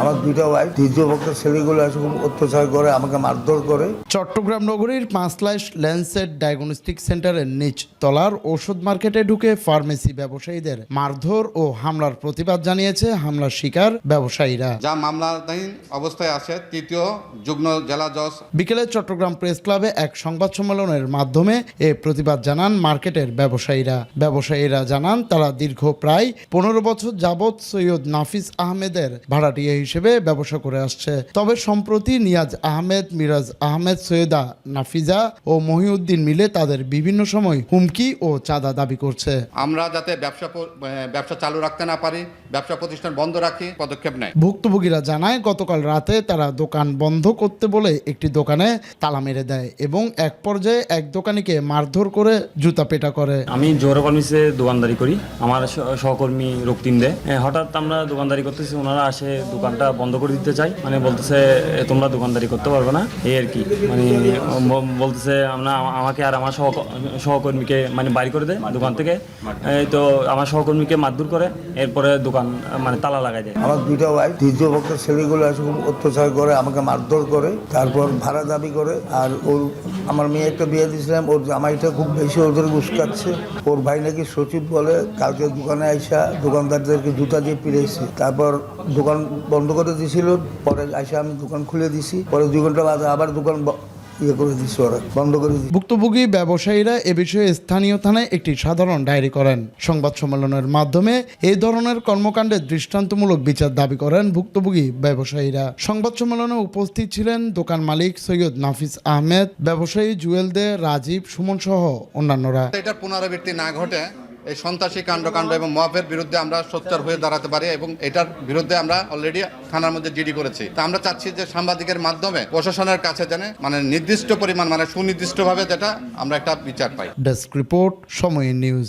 আমার দুইটা ওয়াইফ, তৃতীয় পক্ষের ছেলেগুলো এসে খুব অত্যাচার করে, আমাকে মারধর করে। চট্টগ্রাম নগরীর পাঁচলাইশ ল্যান্ডসেট ডায়াগনস্টিক সেন্টারের নিচ তলার ওষুধ মার্কেটে ঢুকে ফার্মেসি ব্যবসায়ীদের মারধর ও হামলার প্রতিবাদ জানিয়েছে হামলার শিকার ব্যবসায়ীরা। যা মামলাধীন অবস্থায় আছে তৃতীয় যুগ্ম জেলা জজ। বিকেলে চট্টগ্রাম প্রেস ক্লাবে এক সংবাদ সম্মেলনের মাধ্যমে এ প্রতিবাদ জানান মার্কেটের ব্যবসায়ীরা জানান তারা দীর্ঘ প্রায় 15 বছর যাবৎ সৈয়দ নাফিস আহমেদের ভাড়াটিয়া হিসেবে ব্যবসা করে আসছে। তবে সম্প্রতি নিয়াজ আহমেদ, মিরাজ আহমেদ, সৈয়দা নাফিজা ও মহিউদ্দিন মিলে তাদের বিভিন্ন সময় হুমকি ও চাঁদা দাবি করছে। আমরা যাতে ব্যবসা চালু রাখতে না পারি, ব্যবসা প্রতিষ্ঠান বন্ধ রাখি পদক্ষেপ নেয়। ভুক্তভোগীরা জানায় গতকাল রাতে তারা দোকান বন্ধ করতে বলে একটি দোকানে তালা মেরে দেয় এবং এক পর্যায়ে এক দোকানিকে মারধর করে জুতা পেটা করে। আমি জোহরা ফার্মেসিতে দোকানদারি করি, আমার সহকর্মী রক্তিম দে। হঠাৎ আমরা দোকানদারি করতেছি, ওনারা আসে দোকানটা বন্ধ করে দিতে চাই, মানে বলতেছে তোমরা দোকানদারি করতে পারবে না, এই আর কি। মানে বলতেছে আমাকে আর আমার সহকর্মীকে মানে বাড়ি করে দেয় দোকান থেকে। তো আমার সহকর্মীকে মারধর করে, এরপরে দোকান মানে তালা লাগাই দেয়। আমার দুইটা ওয়াইফ, তৃতীয় পক্ষের ছেলেগুলো এসে খুব অত্যাচার করে, আমাকে মারধর করে, তারপর ভাড়া দাবি করে। আর আমার মেয়ে একটা বিয়ে দিয়েছিলাম, ওর জামাইটা খুব বেশি ওদের উস্কাচ্ছে। ওর ভাই নাকি সচিব বলে কালকে দোকানে আইসা দোকানদারদেরকে জুতা দিয়ে পিড়েছি। তারপর দোকান বন্ধ করে দিয়েছিল, পরে আইসা আমি দোকান খুলে দিছি, পরে 2 ঘন্টা বাদে আবার দোকান বন্ধ করে দিয়েছি। ভুক্তভোগী ব্যবসায়ীরা এ বিষয়ে স্থানীয় থানায় একটি সাধারণ ডায়েরি করেন। সংবাদ সম্মেলনের মাধ্যমে এই ধরনের কর্মকাণ্ডের দৃষ্টান্তমূলক বিচার দাবি করেন ভুক্তভোগী ব্যবসায়ীরা। সংবাদ সম্মেলনে উপস্থিত ছিলেন দোকান মালিক সৈয়দ নাফিস আহমেদ, ব্যবসায়ী জুয়েল দে, রাজীব, সুমন সহ অন্যান্যরা। এটার পুনরাবৃত্তি না ঘটে এই সন্ত্রাসী কাণ্ড এবং মবের বিরুদ্ধে আমরা সোচ্চার হয়ে দাঁড়াতে পারি এবং এটার বিরুদ্ধে আমরা অলরেডি থানার মধ্যে জিডি করেছি। তা আমরা চাচ্ছি যে সাংবাদিকের মাধ্যমে প্রশাসনের কাছে যেন মানে নির্দিষ্ট পরিমাণ মানে সুনির্দিষ্টভাবে যেটা আমরা একটা বিচার পাই। ডেস্ক রিপোর্ট, সময় নিউজ।